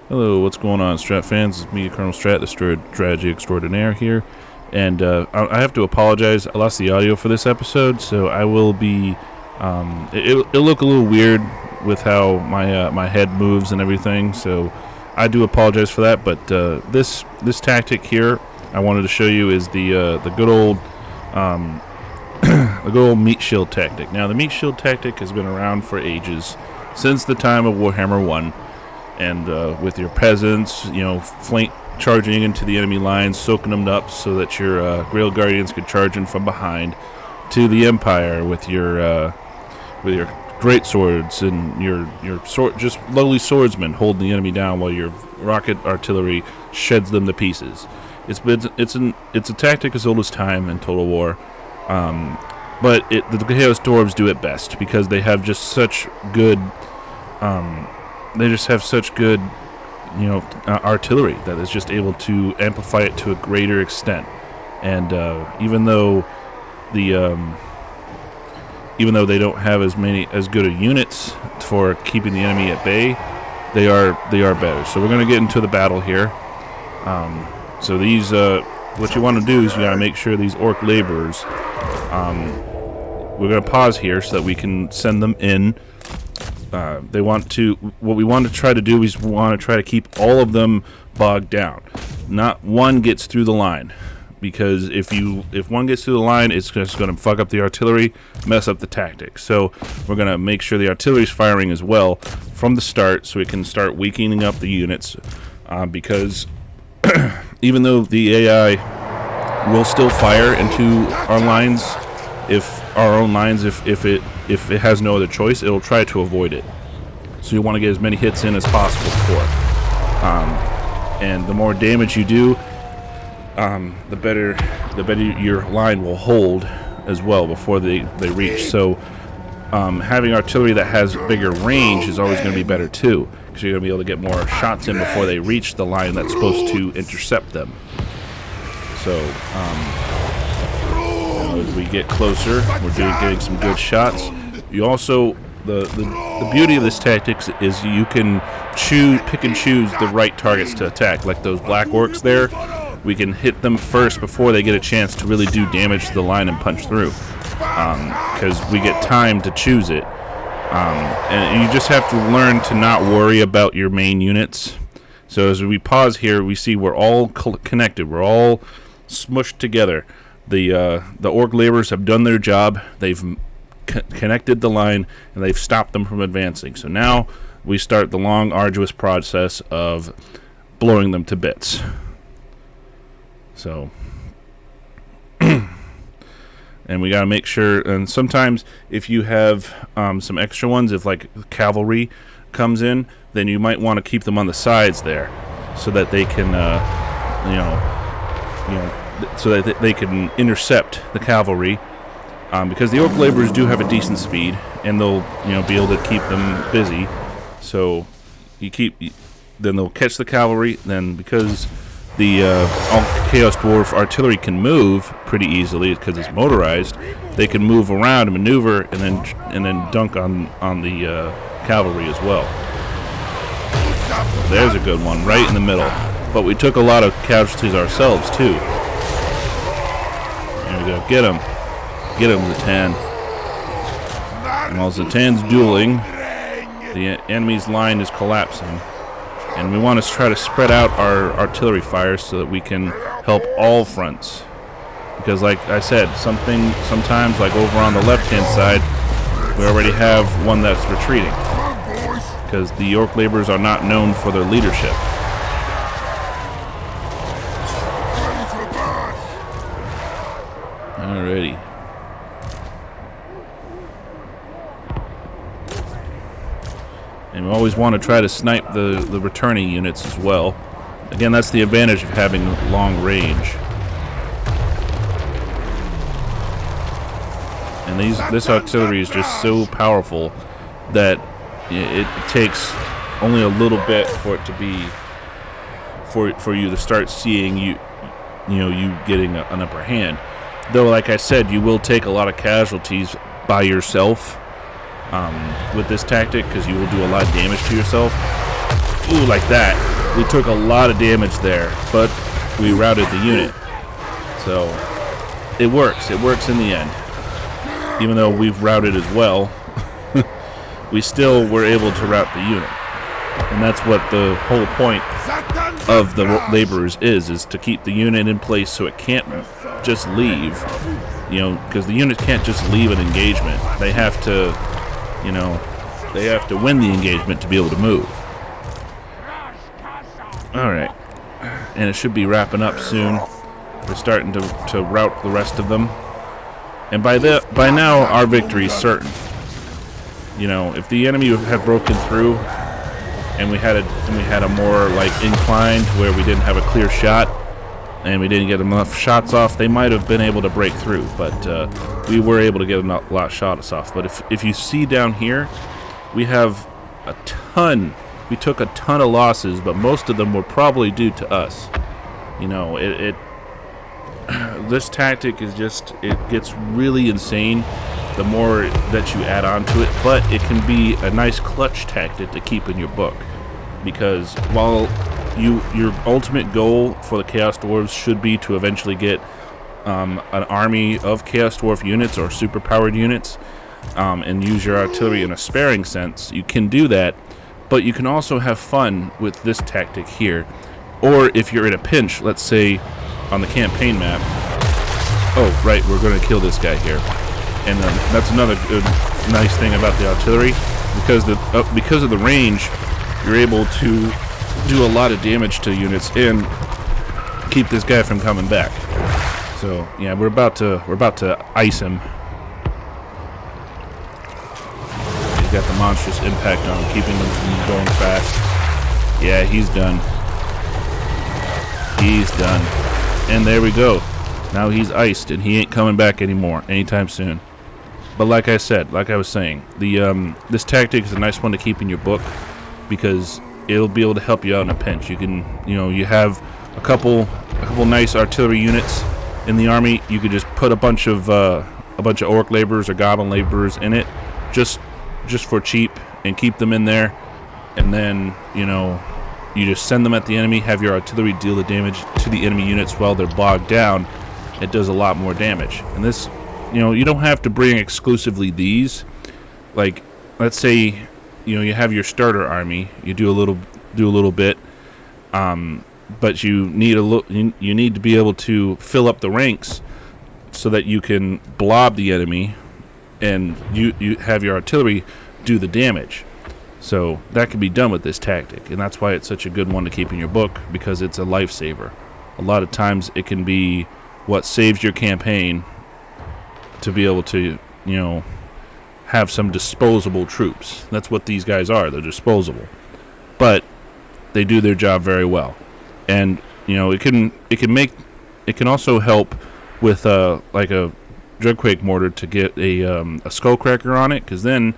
Hello, what's going on, Strat fans? It's me, Colonel Strat, the strategy extraordinaire here. And I have to apologize. I lost the audio for this episode, so I will be... it'll look a little weird with how my head moves and everything, so I do apologize for that. But this tactic here I wanted to show you is the good old... the good old meat shield tactic. Now, the meat shield tactic has been around for ages, since the time of Warhammer 1. And with your peasants, flank charging into the enemy lines, soaking them up so that your Grail Guardians could charge in from behind, to the Empire with your great swords and your sword, just lowly swordsmen holding the enemy down while your rocket artillery sheds them to pieces. It's a tactic as old as time in Total War, but the Chaos Dwarves do it best because they have just such good. They just have such good, artillery that is just able to amplify it to a greater extent. And even though they don't have as good a units for keeping the enemy at bay, they are better. So we're going to get into the battle here. So these, what you want to do is you got to make sure these orc laborers. We're going to pause here so that we can send them in. What we want to try to do is we want to try to keep all of them bogged down. Not one gets through the line, because if one gets through the line, it's just going to fuck up the artillery, mess up the tactics. So we're going to make sure the artillery's firing as well from the start, so we can start weakening up the units. Because even though the AI will still fire into our lines, if it has no other choice, it'll try to avoid it. So you want to get as many hits in as possible for it. And the more damage you do, the better your line will hold as well before they reach. So having artillery that has bigger range is always going to be better too, because you're going to be able to get more shots in before they reach the line that's supposed to intercept them. So as we get closer, we're getting some good shots. You also, the beauty of this tactics is you can pick and choose the right targets to attack. Like those black orcs there, we can hit them first before they get a chance to really do damage to the line and punch through, because we get time to choose it. And you just have to learn to not worry about your main units. So as we pause here, we see we're all connected. We're all smushed together. The orc laborers have done their job. They've connected the line, and they've stopped them from advancing. So now we start the long, arduous process of blowing them to bits. So, and we got to make sure, and sometimes if you have some extra ones, if like cavalry comes in, then you might want to keep them on the sides there so that they can, so that they can intercept the cavalry, because the orc laborers do have a decent speed, and they'll be able to keep them busy. So then they'll catch the cavalry. Then because the all Chaos Dwarf artillery can move pretty easily because it's motorized, they can move around and maneuver, and then dunk on the cavalry as well. There's a good one right in the middle, but we took a lot of casualties ourselves too. There we go. Get him, Zatan. And while Zatan's dueling, the enemy's line is collapsing, and we want to try to spread out our artillery fire so that we can help all fronts. Because, like I said, sometimes, like over on the left-hand side, we already have one that's retreating, because the orc laborers are not known for their leadership. Alrighty. And we always want to try to snipe the returning units as well. Again, that's the advantage of having long range. And this artillery is just so powerful that it takes only a little bit for it to be for you to start seeing you getting an upper hand. Though, like I said, you will take a lot of casualties by yourself with this tactic, because you will do a lot of damage to yourself. Ooh, like that. We took a lot of damage there, but we routed the unit. So it works. It works in the end. Even though we've routed as well, we still were able to rout the unit. And that's what the whole point of the laborers is to keep the unit in place so it can't just leave. You know, because the unit can't just leave an engagement. They have to, you know, they have to win the engagement to be able to move. Alright. And it should be wrapping up soon. We're starting to rout the rest of them. And by now, our victory is certain. You know, if the enemy had broken through, and we had a more like inclined where we didn't have a clear shot, and we didn't get enough shots off, they might have been able to break through. But we were able to get a lot of shots off. But if you see down here, we have a ton. We took a ton of losses, but most of them were probably due to us. You know, this tactic is just, it gets really insane the more that you add on to it, but it can be a nice clutch tactic to keep in your book, because while your ultimate goal for the Chaos Dwarves should be to eventually get an army of Chaos Dwarf units or superpowered units, and use your artillery in a sparing sense, you can do that, but you can also have fun with this tactic here. Or if you're in a pinch, let's say on the campaign map, oh right, we're going to kill this guy here, and that's another good, nice thing about the artillery, because of the range, you're able to do a lot of damage to units and keep this guy from coming back. So yeah, we're about to ice him. He's got the monstrous impact on him, keeping him from going fast. Yeah, he's done. He's done. And there we go. Now he's iced, and he ain't coming back anymore anytime soon. But like I said, like I was saying, this tactic is a nice one to keep in your book, because it'll be able to help you out in a pinch. You can, you know, you have a couple nice artillery units in the army. You could just put a bunch of orc laborers or goblin laborers in it, just for cheap, and keep them in there, and then, you know, you just send them at the enemy, have your artillery deal the damage to the enemy units while they're bogged down. It does a lot more damage. And this, you know, you don't have to bring exclusively these. Like, let's say, you know, you have your starter army, you do a little bit, but you need to be able to fill up the ranks so that you can blob the enemy, and you have your artillery do the damage. So that can be done with this tactic, and that's why it's such a good one to keep in your book, because it's a lifesaver. A lot of times it can be what saves your campaign, to be able to, you know, have some disposable troops. That's what these guys are. They're disposable, but they do their job very well. And you know, it can also help with like a Dreadquake mortar to get a skullcracker on it, because then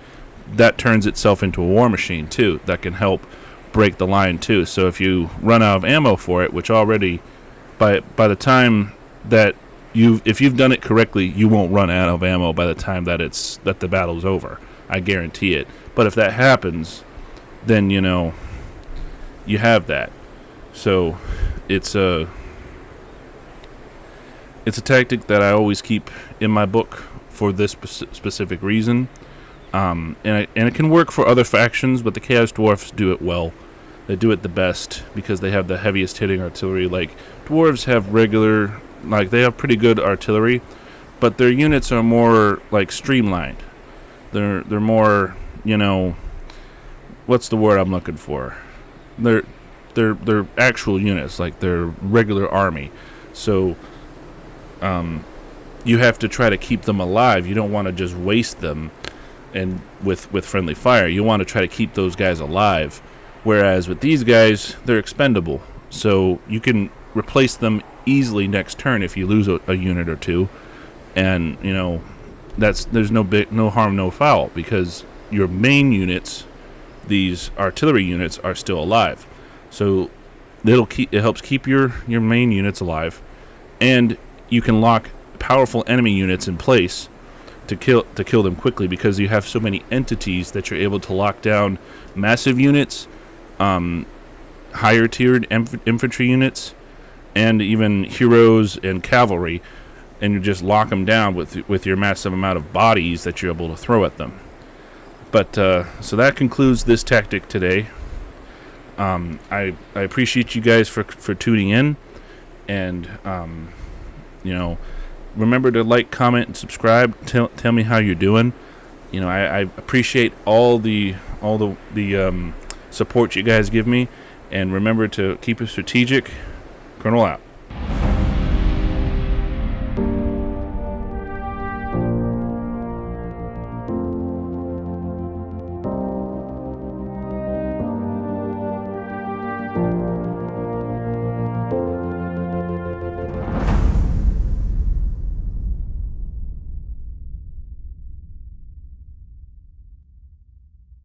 that turns itself into a war machine too. That can help break the line too. So if you run out of ammo for it, which already by the time that if you've done it correctly, you won't run out of ammo by the time that the battle's over. I guarantee it. But if that happens, then you know you have that. So it's a tactic that I always keep in my book for this specific reason. And it can work for other factions, but the Chaos Dwarfs do it well. They do it the best because they have the heaviest hitting artillery. Like, dwarves have they have pretty good artillery, but their units are more like streamlined. They're more, you know, what's the word I'm looking for? They're actual units, like they're regular army. So you have to try to keep them alive. You don't want to just waste them and with friendly fire. You want to try to keep those guys alive, whereas with these guys, they're expendable, so you can replace them easily next turn if you lose a unit or two. And you know, there's no harm, no foul, because your main units, these artillery units, are still alive. So it helps keep your main units alive, and you can lock powerful enemy units in place to kill them quickly, because you have so many entities that you're able to lock down massive units higher tiered infantry units and even heroes and cavalry, and you just lock them down with your massive amount of bodies that you're able to throw at them. But so that concludes this tactic today. I appreciate you guys for tuning in, and remember to like, comment, and subscribe. Tell me how you're doing. I appreciate all the support you guys give me, and remember to keep it strategic. Colonel out.